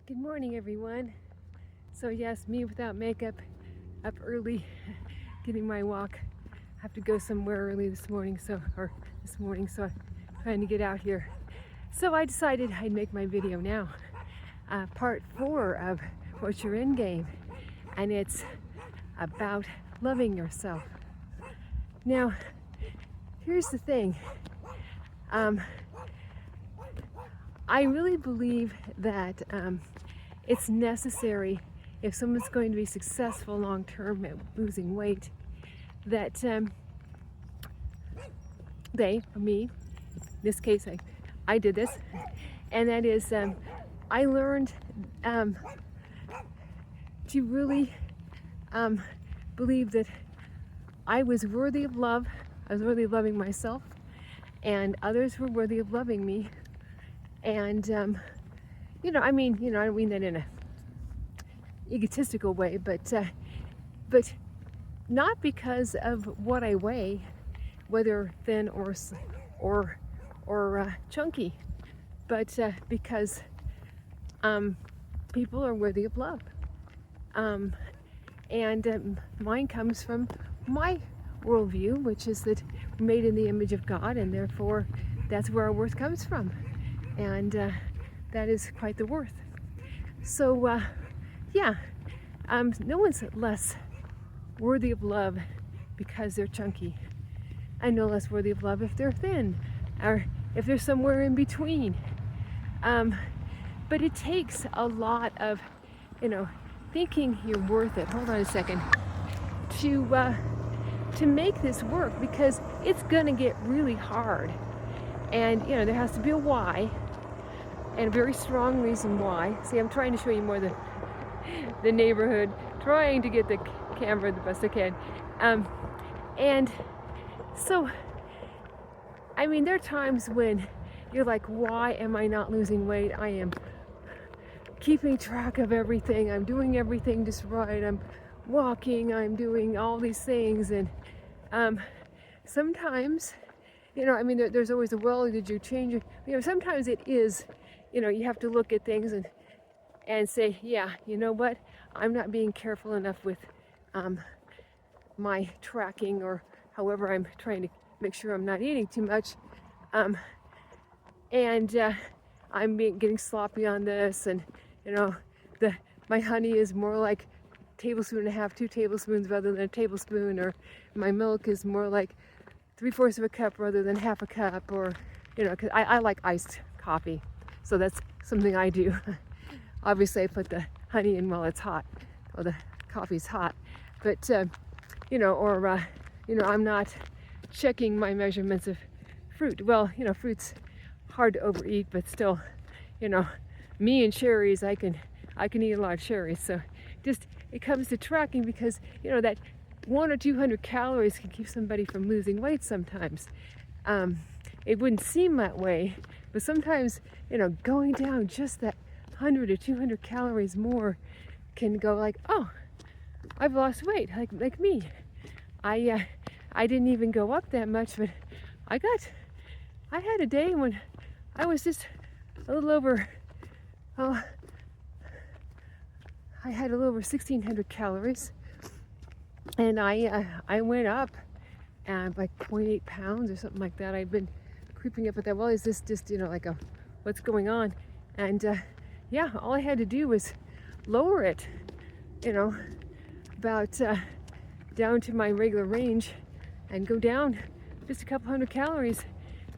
Good morning, everyone. So yes, me without makeup, up early, getting my walk. I have to go somewhere early this morning, so I'm trying to get out here. So I decided I'd make my video now, part 4 of What's Your End Game, and it's about loving yourself. Now, here's the thing. I really believe that it's necessary if someone's going to be successful long term at losing weight, that they, or me, in this case, I did this, and that is I learned to really believe that I was worthy of love. I was worthy of loving myself, and others were worthy of loving me. And I don't mean that in a egotistical way, but not because of what I weigh, whether thin or chunky, but because people are worthy of love. And mine comes from my worldview, which is that we're made in the image of God, and therefore that's where our worth comes from. And that is quite the worth. So no one's less worthy of love because they're chunky, and no less worthy of love if they're thin, or if they're somewhere in between. But it takes a lot of, thinking you're worth it. Hold on a second. To make this work, because it's gonna get really hard, and there has to be a why. And a very strong reason why. See, I'm trying to show you more the neighborhood, trying to get the camera the best I can. And so, there are times when you're like, why am I not losing weight? I am keeping track of everything. I'm doing everything just right. I'm walking. I'm doing all these things. And sometimes, there's always a, well, did you change it? Sometimes it is, you have to look at things and say, yeah, you know what? I'm not being careful enough with my tracking, or however I'm trying to make sure I'm not eating too much. And I'm getting sloppy on this, and my honey is more like a tablespoon and a half, 2 tablespoons rather than a tablespoon, or my milk is more like 3/4 of a cup rather than half a cup, or because I like iced coffee, so that's something I do. Obviously, I put the honey in while it's hot, or the coffee's hot, but I'm not checking my measurements of fruit. Well, fruit's hard to overeat, but still, me and cherries, I can eat a lot of cherries. So just, it comes to tracking, because that 100 or 200 calories can keep somebody from losing weight sometimes. It wouldn't seem that way, but sometimes, going down just that 100 or 200 calories more can go like, oh, I've lost weight, like me. I didn't even go up that much, but I had a day when I was just a little over, I had a little over 1,600 calories, and I went up like 0.8 pounds or something like that. I've been creeping up at that. Well, is this just like a what's going on? And all I had to do was lower it, about down to my regular range, and go down just a couple hundred calories,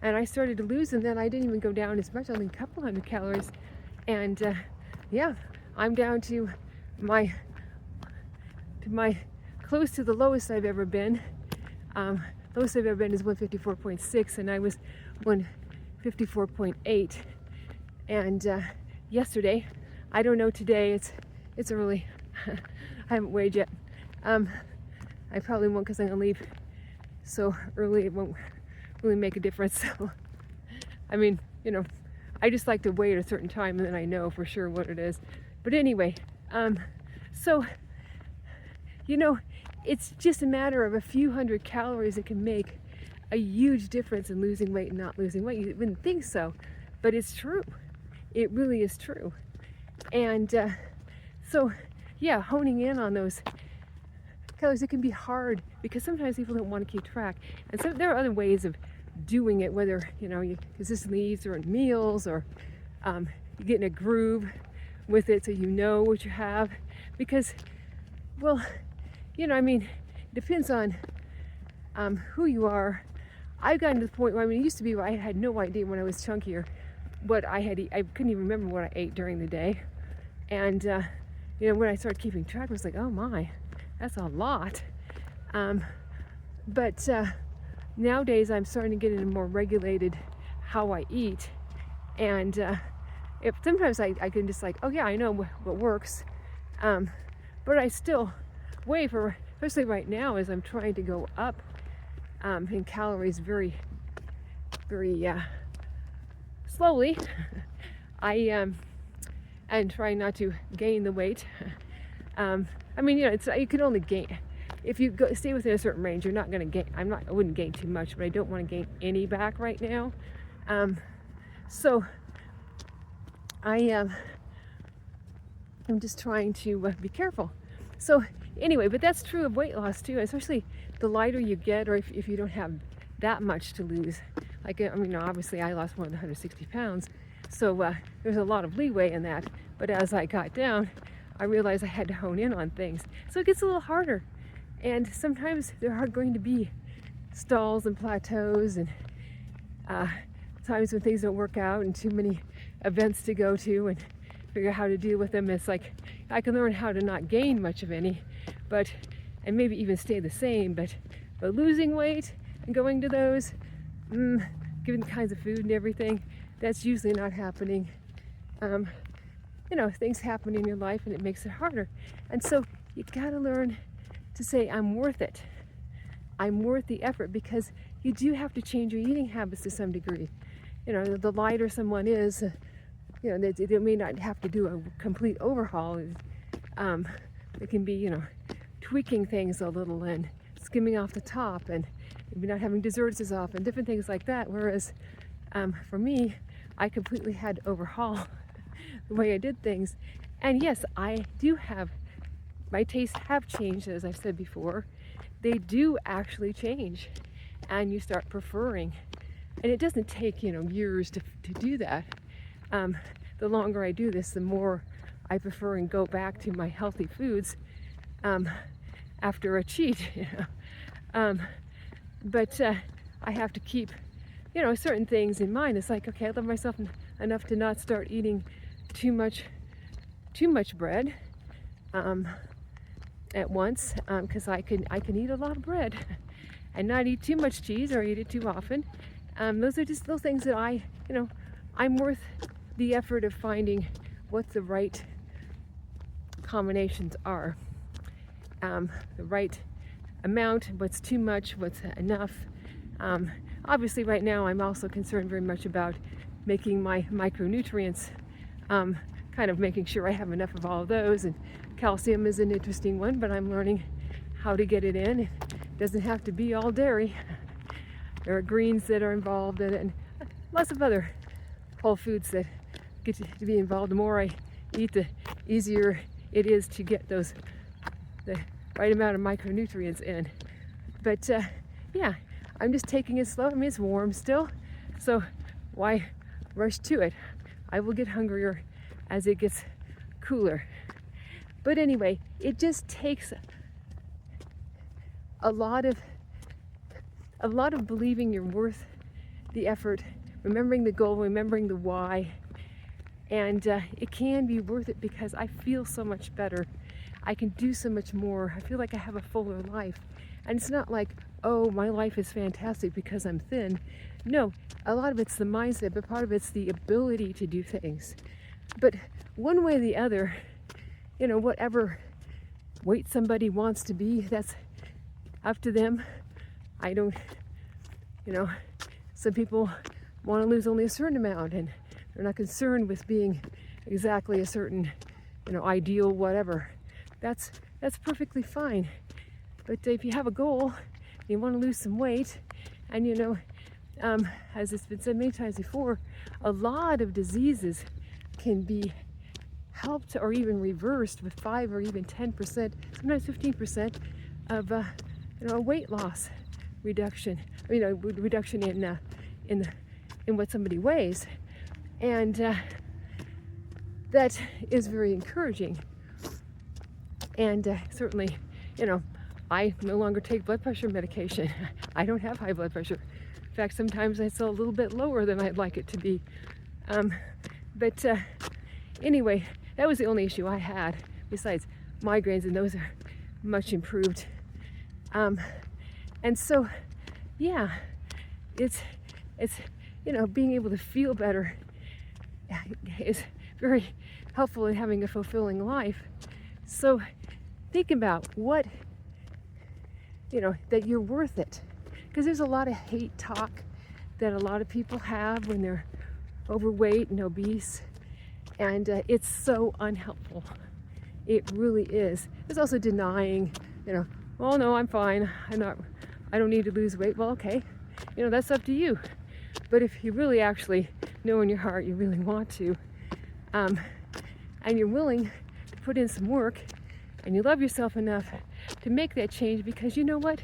and I started to lose. And then I didn't even go down as much, only a couple hundred calories, and I'm down to my close to the lowest I've ever been. Lowest I've ever been is 154.6, and I was 154.8. And yesterday, I don't know today, it's early. I haven't weighed yet. I probably won't, because I'm gonna leave so early it won't really make a difference. So I just like to wait at a certain time, and then I know for sure what it is. But anyway, so it's just a matter of a few hundred calories that can make a huge difference in losing weight and not losing weight. You wouldn't think so, but it's true. It really is true. And so, yeah, honing in on those calories, it can be hard because sometimes people don't want to keep track. And so there are other ways of doing it, whether, you consistently eat certain meals, or you get in a groove with it so you know what you have. Because, well, it depends on who you are. I've gotten to the point where, it used to be where I had no idea when I was chunkier what I had eaten. I couldn't even remember what I ate during the day. And, when I started keeping track, I was like, oh my, that's a lot. But nowadays I'm starting to get into more regulated how I eat. And if sometimes I can just like, oh yeah, I know what works. But I still weigh especially right now as I'm trying to go up in calories very, very slowly. And trying not to gain the weight. You can only gain if you stay within a certain range. You're not going to gain. I wouldn't gain too much, but I don't want to gain any back right now. So I'm just trying to be careful. So anyway, but that's true of weight loss too, especially the lighter you get, or if you don't have that much to lose. Like, obviously I lost more than 160 pounds, so there's a lot of leeway in that. But as I got down, I realized I had to hone in on things. So it gets a little harder. And sometimes there are going to be stalls and plateaus, and times when things don't work out and too many events to go to and figure out how to deal with them. It's like I can learn how to not gain much of any, and maybe even stay the same, but losing weight and going to those, given the kinds of food and everything, that's usually not happening. Things happen in your life and it makes it harder. And so you gotta learn to say, I'm worth it. I'm worth the effort, because you do have to change your eating habits to some degree. The lighter someone is, they may not have to do a complete overhaul. It can be, tweaking things a little and skimming off the top, and maybe not having desserts as often, different things like that. Whereas for me, I completely had to overhaul the way I did things. And yes, I do have, my tastes have changed, as I've said before. They do actually change, and you start preferring. And it doesn't take, years to do that. The longer I do this, the more I prefer and go back to my healthy foods after a cheat. But I have to keep, certain things in mind. It's like, okay, I love myself enough to not start eating too much bread at once, because I can eat a lot of bread and not eat too much cheese or eat it too often. Those are just little things that I'm worth the effort of finding what the right combinations are, the right amount, what's too much, what's enough. Obviously right now I'm also concerned very much about making my micronutrients, kind of making sure I have enough of all of those. And calcium is an interesting one, but I'm learning how to get it in. It doesn't have to be all dairy. There are greens that are involved in it, and lots of other whole foods that get to be involved. The more I eat, the easier it is to get the right amount of micronutrients in. But yeah, I'm just taking it slow. It's warm still, so why rush to it? I will get hungrier as it gets cooler. But anyway, it just takes a lot of believing you're worth the effort, remembering the goal, remembering the why. And it can be worth it because I feel so much better. I can do so much more. I feel like I have a fuller life. And it's not like, oh, my life is fantastic because I'm thin. No, a lot of it's the mindset, but part of it's the ability to do things. But one way or the other, whatever weight somebody wants to be, that's up to them. I don't, some people want to lose only a certain amount, and they're not concerned with being exactly a certain, ideal whatever. That's perfectly fine. But if you have a goal, you want to lose some weight, and as it's been said many times before, a lot of diseases can be helped or even reversed with 5 or even 10%, sometimes 15% of weight loss reduction. Reduction in what somebody weighs, and that is very encouraging. And certainly, I no longer take blood pressure medication. I don't have high blood pressure. In fact, sometimes it's a little bit lower than I'd like it to be. But anyway, that was the only issue I had besides migraines, and those are much improved. And so, yeah, it's being able to feel better is very helpful in having a fulfilling life. So think about what, that you're worth it. Because there's a lot of hate talk that a lot of people have when they're overweight and obese. And it's so unhelpful. It really is. There's also denying, oh no, I'm fine. I don't need to lose weight. Well, okay. That's up to you. But if you really actually know in your heart you really want to, and you're willing to put in some work, and you love yourself enough to make that change, because you know what?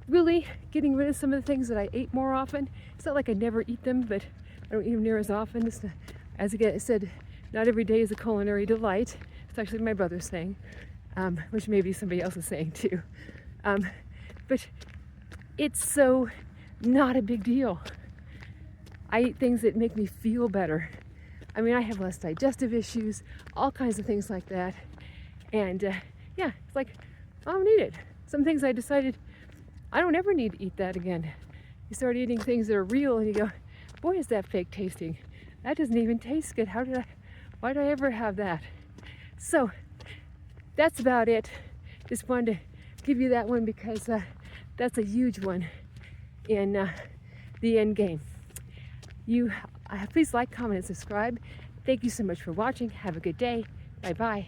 Really getting rid of some of the things that I ate more often, it's not like I never eat them, but I don't eat them near as often. It's not, as I said, not every day is a culinary delight. It's actually my brother's saying, which maybe somebody else is saying too. But it's so not a big deal. I eat things that make me feel better. I have less digestive issues, all kinds of things like that. And yeah, it's like, I don't need it. Some things I decided I don't ever need to eat that again. You start eating things that are real and you go, boy, is that fake tasting. That doesn't even taste good. Why did I ever have that? So that's about it. Just wanted to give you that one because that's a huge one in the end game. Please like, comment, and subscribe. Thank you so much for watching. Have a good day. Bye-bye.